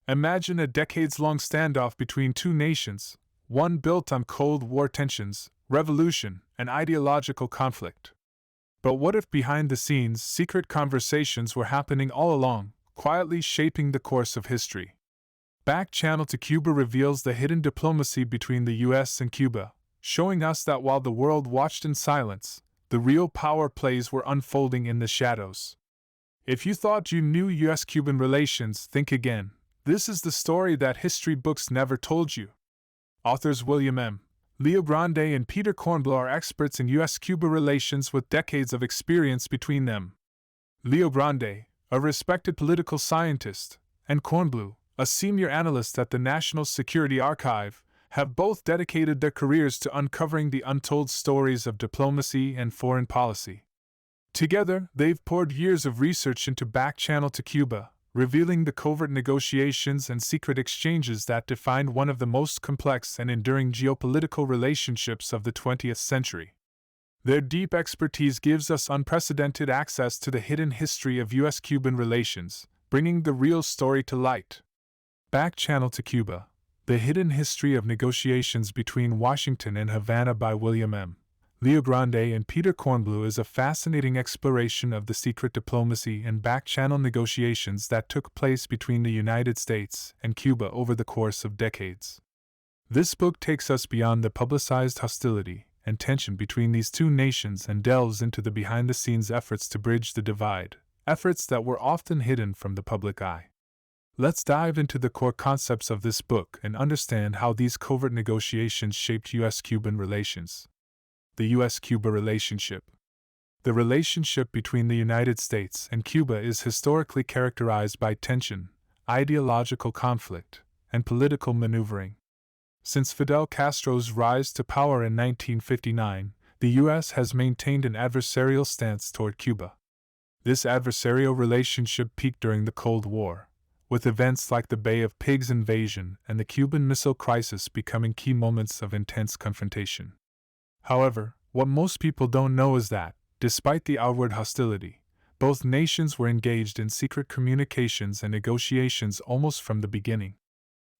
Imagine a decades-long standoff between two nations, one built on Cold War tensions, revolution, and ideological conflict. But what if behind the scenes secret conversations were happening all along, quietly shaping the course of history? Back Channel to Cuba reveals the hidden diplomacy between the U.S. and Cuba, showing us that while the world watched in silence, the real power plays were unfolding in the shadows. If you thought you knew U.S.-Cuban relations, think again. This is the story that history books never told you. Authors William M. LeoGrande and Peter Kornbluh are experts in U.S.-Cuba relations with decades of experience between them. LeoGrande, a respected political scientist, and Kornbluh, a senior analyst at the National Security Archive, have both dedicated their careers to uncovering the untold stories of diplomacy and foreign policy. Together, they've poured years of research into Back Channel to Cuba, revealing the covert negotiations and secret exchanges that defined one of the most complex and enduring geopolitical relationships of the 20th century. Their deep expertise gives us unprecedented access to the hidden history of U.S.-Cuban relations, bringing the real story to light. Back Channel to Cuba: The Hidden History of Negotiations Between Washington and Havana by William M. LeoGrande and Peter Kornbluh is a fascinating exploration of the secret diplomacy and back-channel negotiations that took place between the United States and Cuba over the course of decades. This book takes us beyond the publicized hostility and tension between these two nations and delves into the behind-the-scenes efforts to bridge the divide, efforts that were often hidden from the public eye. Let's dive into the core concepts of this book and understand how these covert negotiations shaped U.S.-Cuban relations. The U.S.-Cuba relationship. The relationship between the United States and Cuba is historically characterized by tension, ideological conflict, and political maneuvering. Since Fidel Castro's rise to power in 1959, the U.S. has maintained an adversarial stance toward Cuba. This adversarial relationship peaked during the Cold War, with events like the Bay of Pigs invasion and the Cuban Missile Crisis becoming key moments of intense confrontation. However, what most people don't know is that, despite the outward hostility, both nations were engaged in secret communications and negotiations almost from the beginning.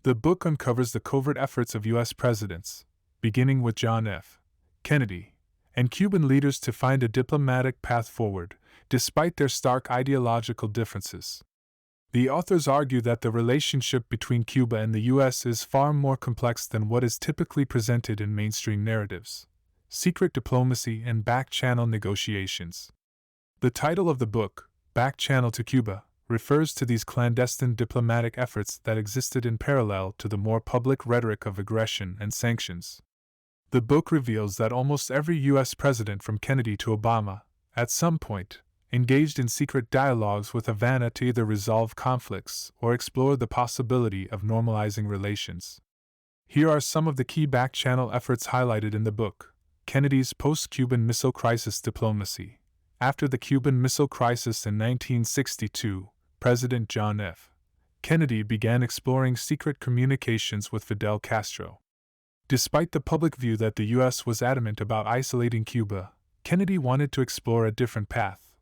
The book uncovers the covert efforts of U.S. presidents, beginning with John F. Kennedy, and Cuban leaders to find a diplomatic path forward, despite their stark ideological differences. The authors argue that the relationship between Cuba and the U.S. is far more complex than what is typically presented in mainstream narratives. Secret Diplomacy and Back-Channel Negotiations. The title of the book, Back Channel to Cuba, refers to these clandestine diplomatic efforts that existed in parallel to the more public rhetoric of aggression and sanctions. The book reveals that almost every U.S. president from Kennedy to Obama, at some point, engaged in secret dialogues with Havana to either resolve conflicts or explore the possibility of normalizing relations. Here are some of the key back-channel efforts highlighted in the book. Kennedy's post-Cuban Missile Crisis diplomacy. After the Cuban Missile Crisis in 1962, President John F. Kennedy began exploring secret communications with Fidel Castro. Despite the public view that the U.S. was adamant about isolating Cuba, Kennedy wanted to explore a different path,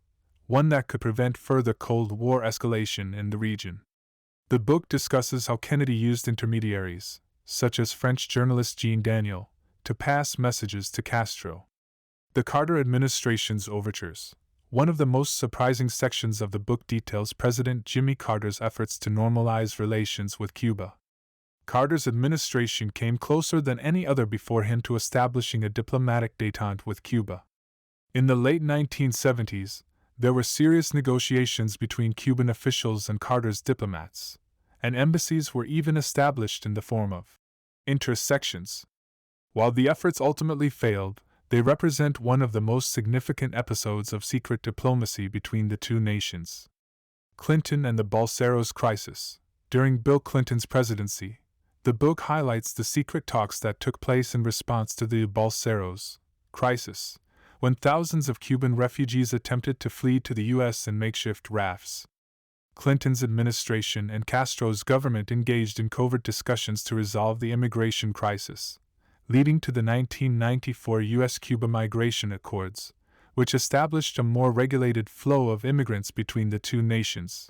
one that could prevent further Cold War escalation in the region. The book discusses how Kennedy used intermediaries, such as French journalist Jean Daniel, to pass messages to Castro. The Carter administration's overtures. One of the most surprising sections of the book details President Jimmy Carter's efforts to normalize relations with Cuba. Carter's administration came closer than any other before him to establishing a diplomatic détente with Cuba. In the late 1970s, there were serious negotiations between Cuban officials and Carter's diplomats, and embassies were even established in the form of intersections. While the efforts ultimately failed, they represent one of the most significant episodes of secret diplomacy between the two nations. Clinton and the Balseros Crisis. During Bill Clinton's presidency, the book highlights the secret talks that took place in response to the Balseros Crisis, when thousands of Cuban refugees attempted to flee to the U.S. in makeshift rafts. Clinton's administration and Castro's government engaged in covert discussions to resolve the immigration crisis, leading to the 1994 U.S.-Cuba Migration Accords, which established a more regulated flow of immigrants between the two nations.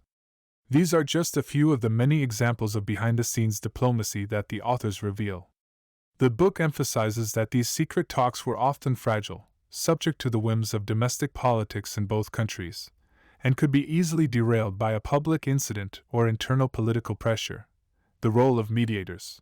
These are just a few of the many examples of behind-the-scenes diplomacy that the authors reveal. The book emphasizes that these secret talks were often fragile, subject to the whims of domestic politics in both countries, and could be easily derailed by a public incident or internal political pressure. The role of mediators.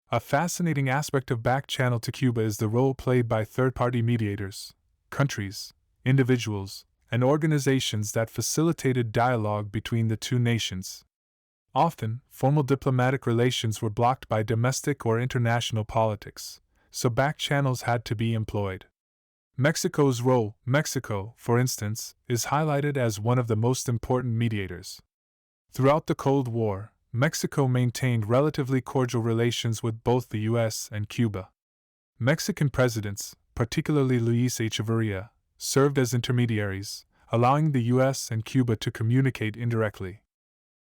A fascinating aspect of Back Channel to Cuba is the role played by third-party mediators, countries, individuals, and organizations that facilitated dialogue between the two nations. Often, formal diplomatic relations were blocked by domestic or international politics, so back channels had to be employed. Mexico's role, Mexico, for instance, is highlighted as one of the most important mediators. Throughout the Cold War, Mexico maintained relatively cordial relations with both the U.S. and Cuba. Mexican presidents, particularly Luis Echeverría, served as intermediaries, allowing the U.S. and Cuba to communicate indirectly.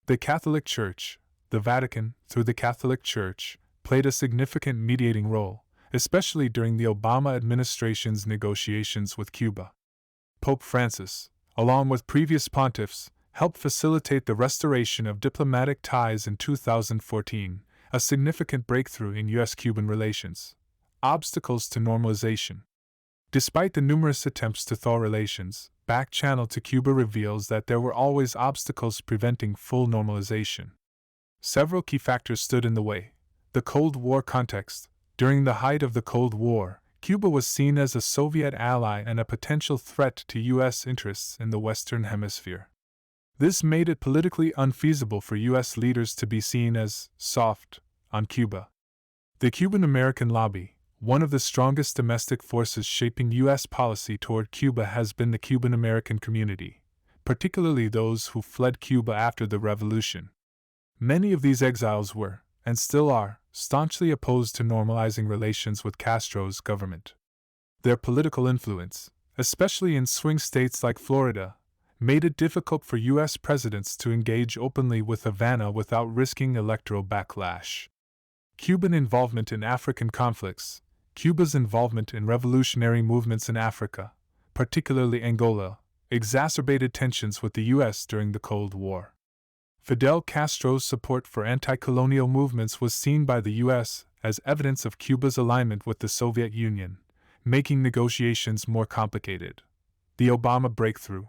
The Catholic Church, the Vatican, through the Catholic Church, played a significant mediating role, especially during the Obama administration's negotiations with Cuba. Pope Francis, along with previous pontiffs, helped facilitate the restoration of diplomatic ties in 2014, a significant breakthrough in U.S.-Cuban relations. Obstacles to normalization. Despite the numerous attempts to thaw relations, Back Channel to Cuba reveals that there were always obstacles preventing full normalization. Several key factors stood in the way. The Cold War context. During the height of the Cold War, Cuba was seen as a Soviet ally and a potential threat to U.S. interests in the Western Hemisphere. This made it politically unfeasible for U.S. leaders to be seen as soft on Cuba. The Cuban-American lobby. One of the strongest domestic forces shaping U.S. policy toward Cuba has been the Cuban-American community, particularly those who fled Cuba after the revolution. Many of these exiles were, and still are, staunchly opposed to normalizing relations with Castro's government. Their political influence, especially in swing states like Florida, made it difficult for U.S. presidents to engage openly with Havana without risking electoral backlash. Cuban involvement in African conflicts. Cuba's involvement in revolutionary movements in Africa, particularly Angola, exacerbated tensions with the U.S. during the Cold War. Fidel Castro's support for anti-colonial movements was seen by the U.S. as evidence of Cuba's alignment with the Soviet Union, making negotiations more complicated. The Obama breakthrough.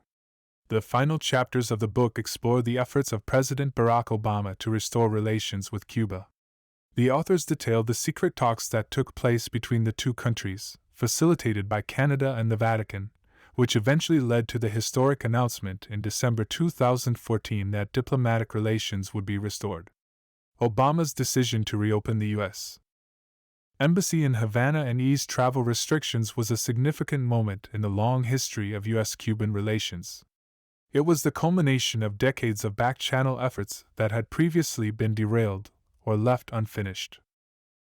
The final chapters of the book explore the efforts of President Barack Obama to restore relations with Cuba. The authors detailed the secret talks that took place between the two countries, facilitated by Canada and the Vatican, which eventually led to the historic announcement in December 2014 that diplomatic relations would be restored. Obama's decision to reopen the U.S. Embassy in Havana and ease travel restrictions was a significant moment in the long history of U.S.-Cuban relations. It was the culmination of decades of back-channel efforts that had previously been derailed or left unfinished.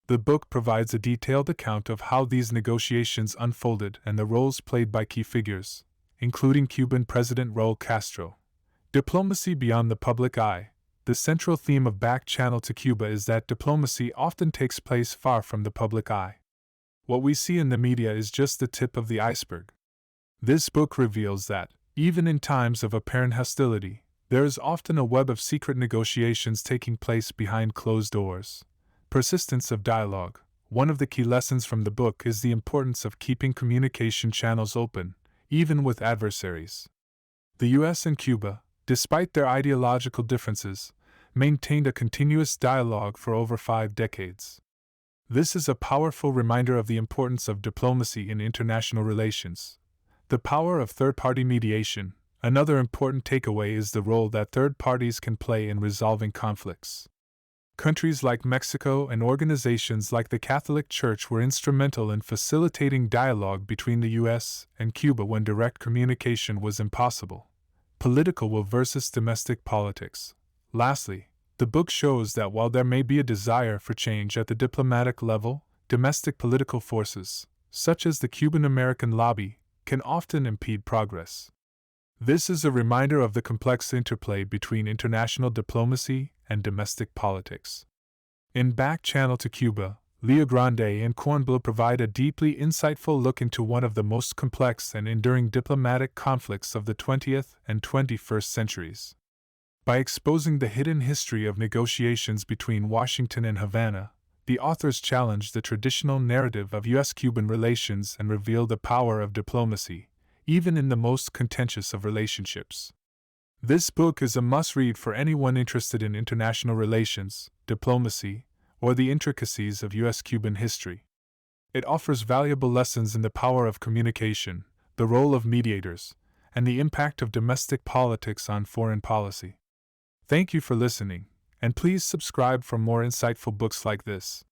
The book provides a detailed account of how these negotiations unfolded and the roles played by key figures, including Cuban President Raúl Castro. Diplomacy beyond the public eye. The central theme of Back Channel to Cuba is that diplomacy often takes place far from the public eye. What we see in the media is just the tip of the iceberg. This book reveals that, even in times of apparent hostility, there is often a web of secret negotiations taking place behind closed doors. Persistence of dialogue. One of the key lessons from the book is the importance of keeping communication channels open, even with adversaries. The U.S. and Cuba, despite their ideological differences, maintained a continuous dialogue for over 5 decades. This is a powerful reminder of the importance of diplomacy in international relations. The power of third-party mediation. Another important takeaway is the role that third parties can play in resolving conflicts. Countries like Mexico and organizations like the Catholic Church were instrumental in facilitating dialogue between the U.S. and Cuba when direct communication was impossible. Political will versus domestic politics. Lastly, the book shows that while there may be a desire for change at the diplomatic level, domestic political forces, such as the Cuban-American lobby, can often impede progress. This is a reminder of the complex interplay between international diplomacy and domestic politics. In Back Channel to Cuba, LeoGrande and Kornbluh provide a deeply insightful look into one of the most complex and enduring diplomatic conflicts of the 20th and 21st centuries. By exposing the hidden history of negotiations between Washington and Havana, the authors challenge the traditional narrative of U.S. Cuban relations and reveal the power of diplomacy, even in the most contentious of relationships. This book is a must-read for anyone interested in international relations, diplomacy, or the intricacies of U.S. Cuban history. It offers valuable lessons in the power of communication, the role of mediators, and the impact of domestic politics on foreign policy. Thank you for listening, and please subscribe for more insightful books like this.